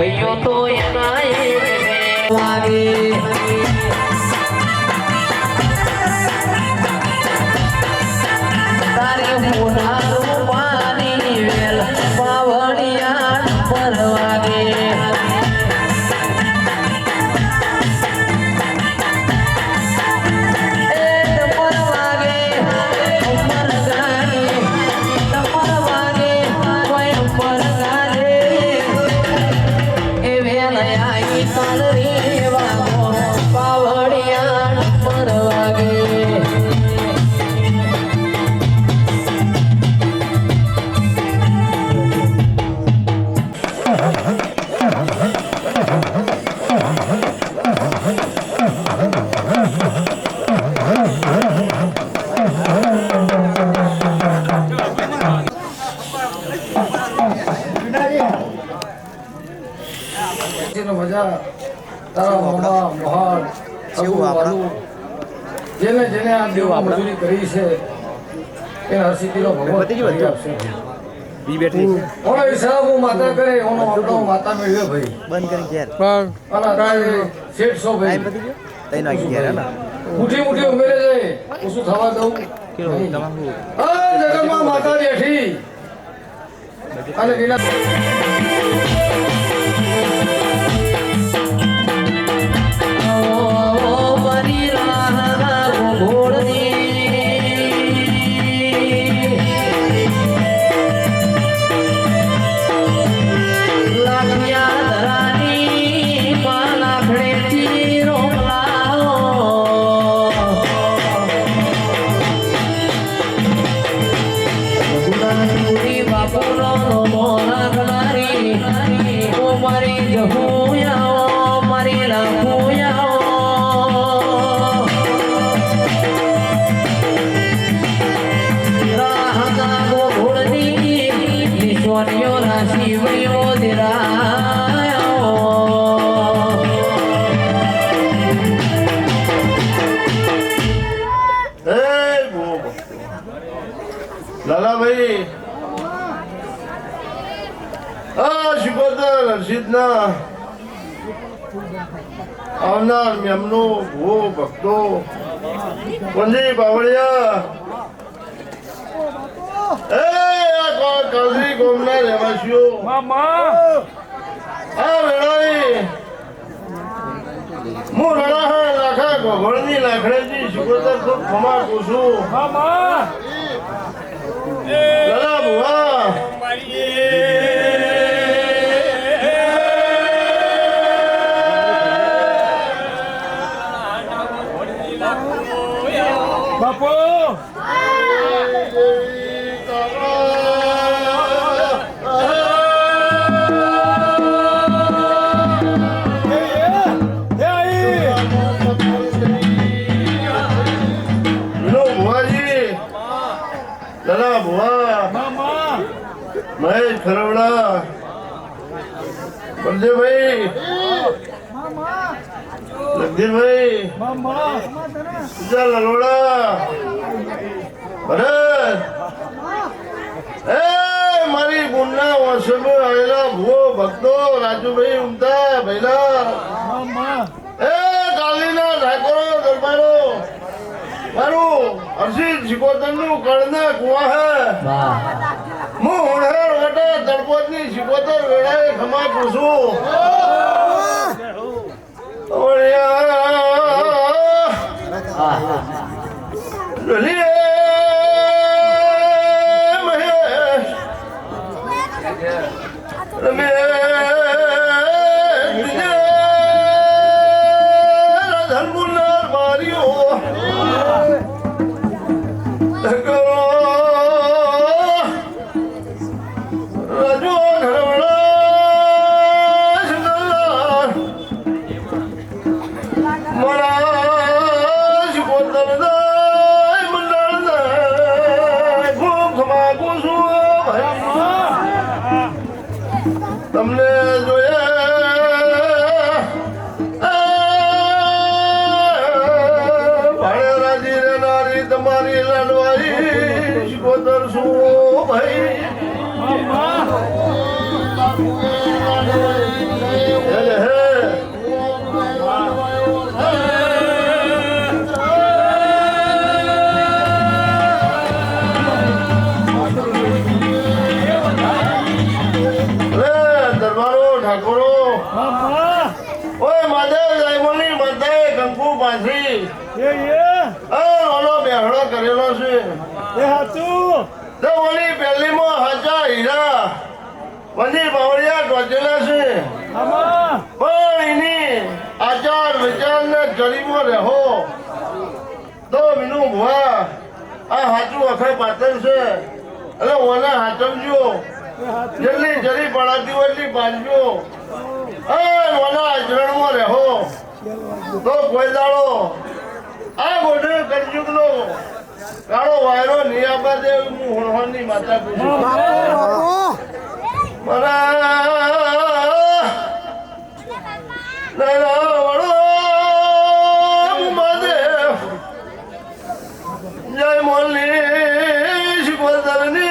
ભાઈઓ તો એના વાગે તારે મોઢારું પાણી વેલ પાવડિયા પર વાગે જેને જેને આ દેવ મજૂરી કરી છે એ હરસિદ્ધિનો ભગવાન આપશે. ઓનો હિસાબ હું માતા કરે ઓનો આપણો માતા મેળવ્યો ભાઈ બંધ કરી ઘેર શેઠસો ભાઈ મુઠી મુઠી ઉમેરે છે ઓછું થવા દઉં જગતમાં માતા બેઠી અને વિના લાલાભાઈ શિકોતર હર્ષિદના આવનાર મેમનો ભૂ ભક્તો પંજી બાવળિયા કલરી ગોમના રહેવાસીઓ આ વેળાએ હું રણા લાખા ગોળની લાખડેજી શિકોતર ખૂબ ખમા કુશું લાલા ભુવા બાપુ મહેશ ખરવડા બલદેવભાઈ લગધીરભાઈ સુજા લલોડા ભરત મારી બુનના વર્ષમાં આવેલા ભૂવો ભક્તો રાજુભાઈ ઉમતા ભૈલા કાલીના ઠાકોરો દરબારો મારું હર્ષિદ શિકોતરનું કળના કુવા હે હું હોણહેર વટા તળપતની શિકોતર વેળાએ ખમા પૂછું મહેશ ધર્મુનાર માર્યો તમને જોયા ભાડે રાજી રે નારી તમારી લાડવાઈ શિકોતર શું ભાઈ પાથરી ઓનો બેહડો કરેલો છે તો ઓની પહેલીમાં હાચા હીરા વની બાવળિયા ગોજેલા છે પણ એની આચાર વિચાર ને જરીમાં રહો તો મીનું ભુવા આ હાચું અખર પાત્ર છે એટલે ઓને હાચવજો જેટલી જરી પડાતી હોય એટલી બાંધજો ઓના આચરણમાં રહો તો કોઈ દાડો આ ગોઠે કરજુગનો કાળો વાયરો નહીં આપવા દે હું હોણવાની માતા પૂછું જય મોલી શિકોતરની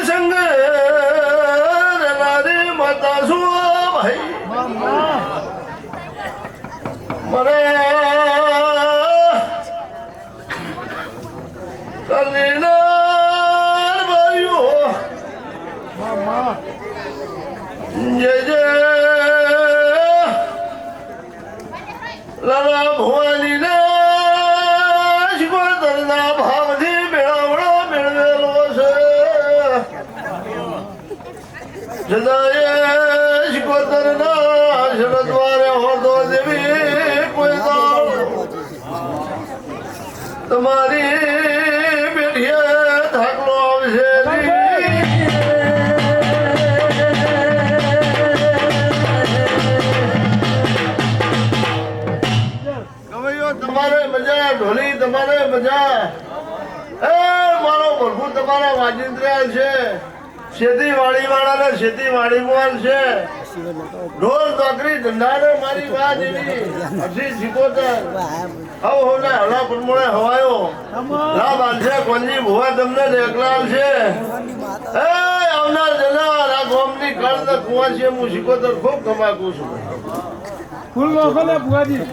સંગ નારી માતા શું ભાઈ મને કલીના ભાઈઓ જય જય લાલા ભવાનીના શિકોતરના ભાવથી મેળાવડો મેળવેલો છે જદાએ શિકોતરના શરદ્વારે હોતો દેવી કોઈ દાળ તમારી પેઢીએ થાકલો આવશે તમારે મજા ઢોલી તમારે મજા એ મારો ભરપૂર તમારા વાજિંદ્રિયા છે ખેતીવાડી વાળાને ખેતીવાડી મોલ છે ઢોલ તોકરી ધંધાને મારી વાત એવી હસી શીખોતર હવ હોને હલા પ્રમાણે હવાયો લા બાંધશે કોંજી ભુવા તમને એકલાલ છે એ આવનાર જનાર આ ગોમની કળ કુવા છે હું શીખોતર ખૂબ કમાકું છું ફૂલ નોખો ને ભુવાજી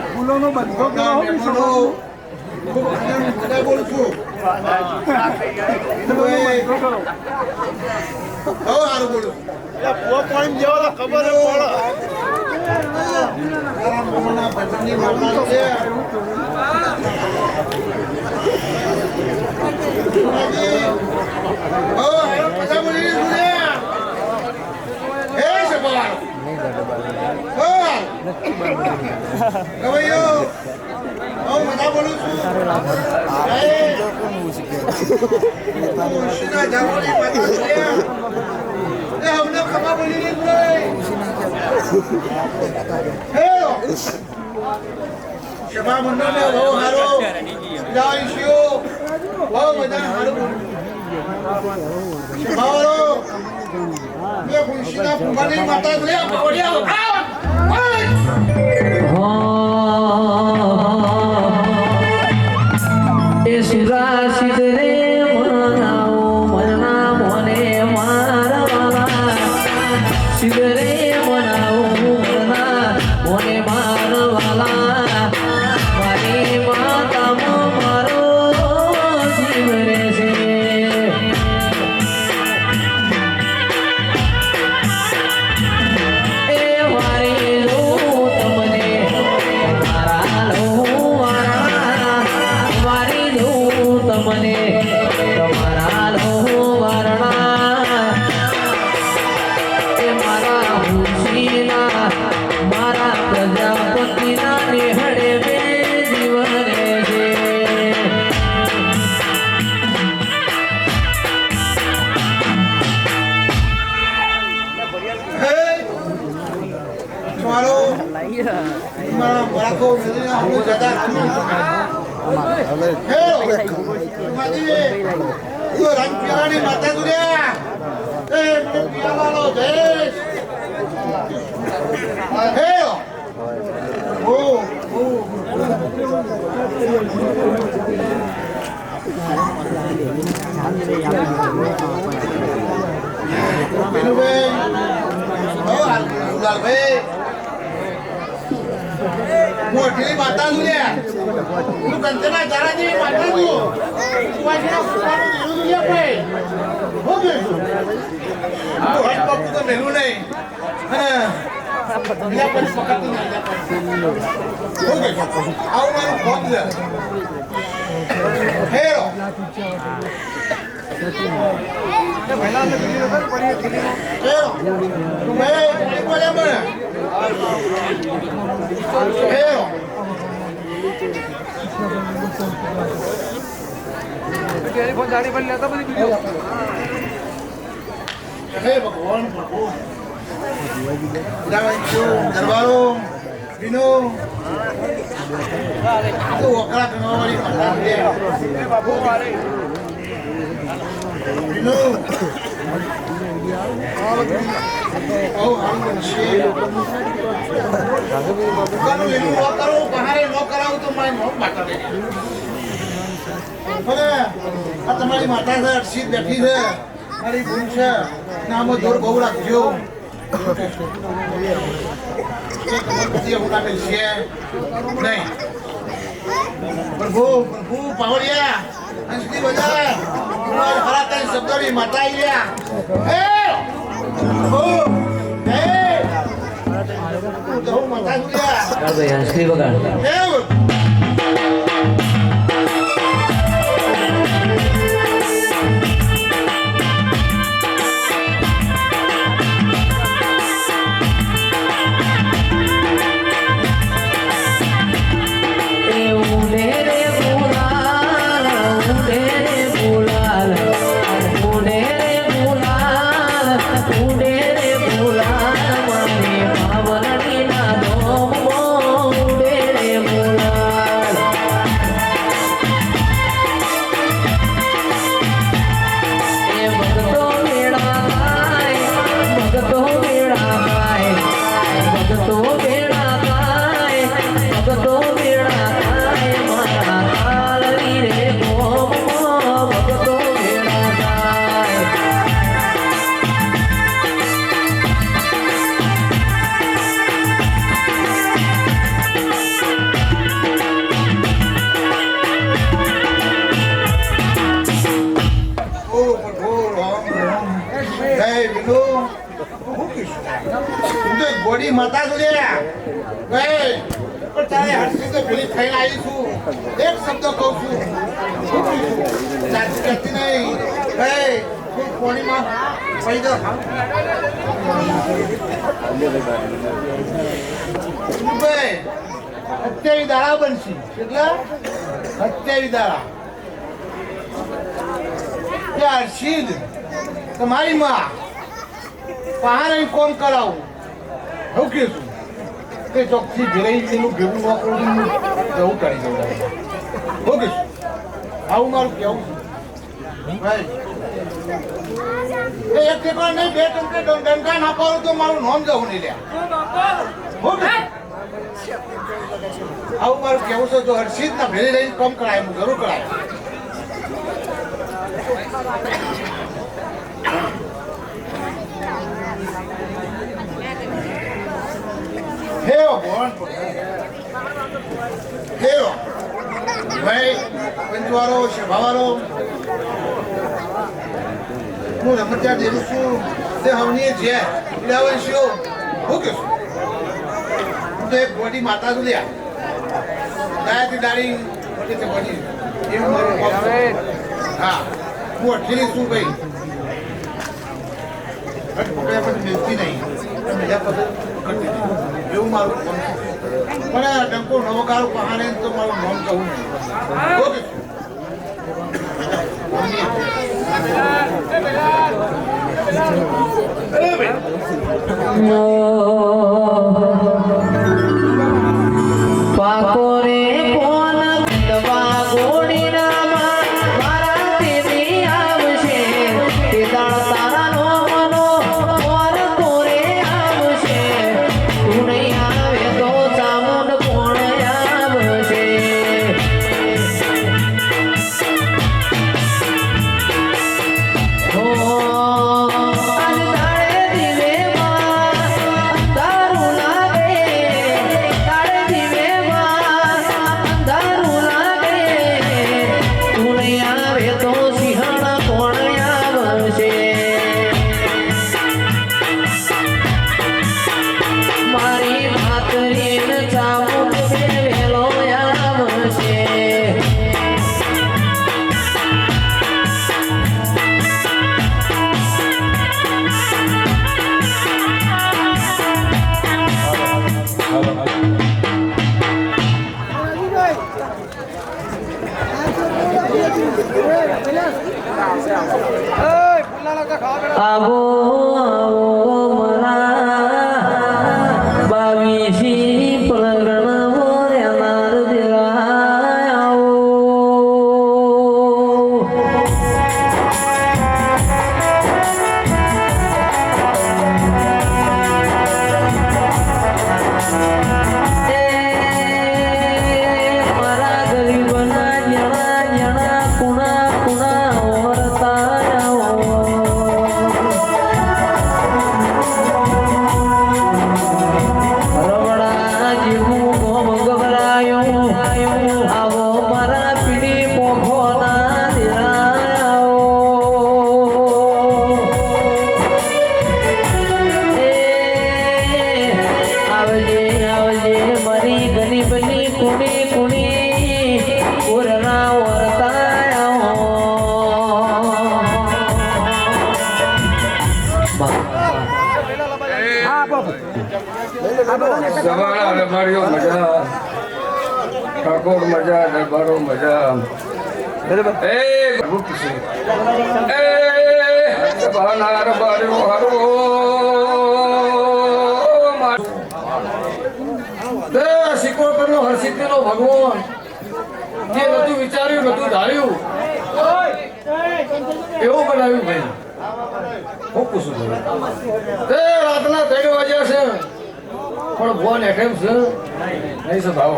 ફૂલોનો બંધો બોલું છું પોઈન્ટ જેવો ખબર પડે સભા મંડળને બહુ સારો જાઈશું બહુ બધા સારું સભાવાળો બે ખુશીના ફુગાની માતા લે એ સુરાશિત રે મનાવો મનના મોને મારવાલા શિવરે મનાવો મનના મોને મારવાલા મારી માતામાં મારો જીવ રહેશે એ મારી લો તમને મારા લો વારી લો તમને તમારા લો વારણા એ મારા ખુશીના મારા પ્રજાપતિના નિહળે બે જીવન છે તમારો મારા બરાકો મેળીના હું જતા હે માજી યો રંગપિયાની માતા દુનિયા એ પિયાવાળો દેશ હે ઓ Binuben, oh Alal be, મોટી માતા નું લે, તું કંચના જારાજી માતા નું, વાજના સુવાનું દીધું લે ભાઈ, હો બે, તું હટ પકડું તો મેલું નહીં, હા, લે પણ પકડતું નહીં, હો બે, આવું મારું ફોન લે, હેરો. દરબારો વિનો વકરા કરવાવાળી બાપુ વિનો તમારી માતા છે અર્શિત બેઠી છે મારી ભૂલ છે નામ જોર બહુ રાખજો નહીં પ્રભુ પ્રભુ પાવડિયા અંશની બધા ખરા તને શબ્દોની માતા આવી ગયા માતા ભાઈ હંસલી વગાડ બોડી માતા તું લે પણ તારે હર્ષિત તો ભૂલી થઈને આવી છું એક શબ્દ કહું છું સાચી કરતી નહીં તું કોણીમાં પડી દો અત્યાવી દાડા બનશે કેટલા અત્યાવી દાડા કે હર્ષિત તમારી માં પહાડ કોમ કરાવું હું કહીશું કે ચોકથી ઘેરાઈ એનું ભેગું ન કરું એવું કરી દઉં હું કહીશું આવું મારું કેવું ભાઈ એક ઠેકાણ નહીં બે ટંકે ડંકા ના પાડું તો મારું નામ જવું નહીં લે હું આવું મારું કેવું છે જો હર્ષિત ના ભેરી રહીને કામ કરાય હું જરૂર કરાય હેરો બોન હેરો ભાઈ પંચવારો સભાવારો હું રમતચાર દેવું છું તે હવની છે લેવન શો હું કહીશું હું તો એક બોડી માતા છું લ્યા દાયાથી દાડી બોડી તે બોડી એવું મારું કામ છે. હા હું અઠેલી છું ભાઈ પકડ્યા પછી મિલતી નહીં બીજા પછી કરતી નહીં એવું મારું કામ છે. પણ આ ડંકો નવો કાળું પહાડે તો મારું નામ કહું નહીં ઓકે પાકોરે કોન દવા ગોડીના મારા તેની આવશે તે દાળ તારાનો મનો મોર કોરે આવશે તું નહીં આવે તો ચામુંડ કોણ આવશે હો આજ તાળે દિવેમાં તારું લાગે તાળે દિવેમાં તારું લાગે તું નહીં આવે તો સિંહણ કોણ આવશે મારી ભાતરીને ચામુંડ વેલો આવશે આવો આવો મારા બાવીસી પલગણ મોરેનાર દેરાય આવો મારા ગરીબના જણા જણા કુણા કુણા ઓરતા આવો રવડા જેવું ગોમ ગભરાયો આવો મારા પીડી પોખોના દેરાય આવો આવજે આવજે મારી ગરીબની કુણી કુણી ઓરના ઓરતા સવાળા રમાડીઓ મજા ઠાકોર મજા દરબારો મજા એ ભૂખ છે એ સવાળા રમાડીઓ હરો તે સિકોતરનો હરસિદ્ધિનો ભગવાન જે નતું વિચાર્યું નતું ધાર્યું એવું બનાવ્યું ભાઈ હું પૂછું છું તે રાતના 3 વાગ્યા છે પણ ફોન એટેમ છે નહીં છે ભાવ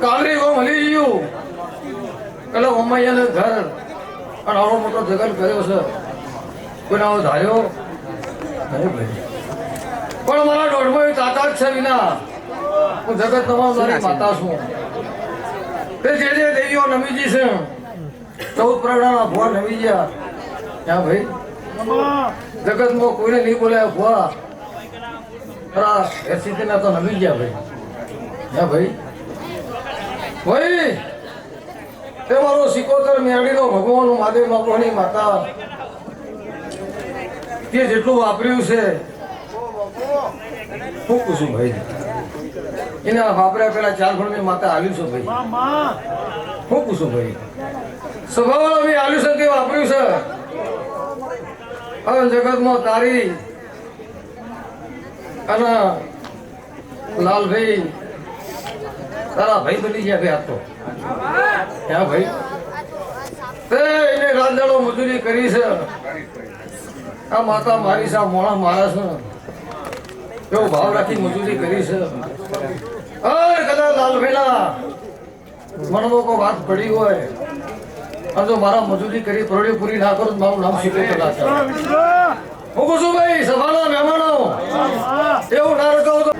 કામરી ગો મળી ગયું પેલા મમ્માઈયાને ઘર અને આવડો મોટો જગન કર્યો છે કોઈને આવો ધાર્યો નહીં ભાઈ પણ મારા દોઢમાં તાકાત છે વિના હું જગત તમામ મારી માતા છું તે જે દેવીઓ નમીજી છે 14 પ્રગડાના ભુવા નમી ગયા ક્યાં ભાઈ જગતમાં કોઈને નહીં બોલ્યા ભુવા ખરા એસીના તો નમી ગયા ભાઈ ક્યાં ભાઈ ભાઈ તે મારો સિકોતર મેળીનો ભગવાન મહાદેવ બાપુની માતા તે જેટલું વાપર્યું છે હું પૂછું ભાઈ એના વાપર્યા પેલા 4 ફળની માતા આવ્યું છે ભાઈ હું પૂછું ભાઈ સ્વભાવ આવી આવ્યું છે તે વાપર્યું છે હવે જગતમાં તારી અને લાલભાઈ તારા ભાઈ બની ગયા ભાઈ આ તો ક્યાં ભાઈ તે એને રાંધણો મજૂરી કરી છે આ માતા મારી છે આ મોણા મારા છે એવો ભાવ રાખી મજૂરી કરી છે અરે કદાચ લાલભાઈના મનમાં કોઈ વાત પડી હોય અને જો મારા મજૂરી કરી પરોડી પૂરી ના કરું તો મારું નામ શીખો કલા છે હું કહું છું ભાઈ સભાના મહેમાનો એવું ના રખાવ તો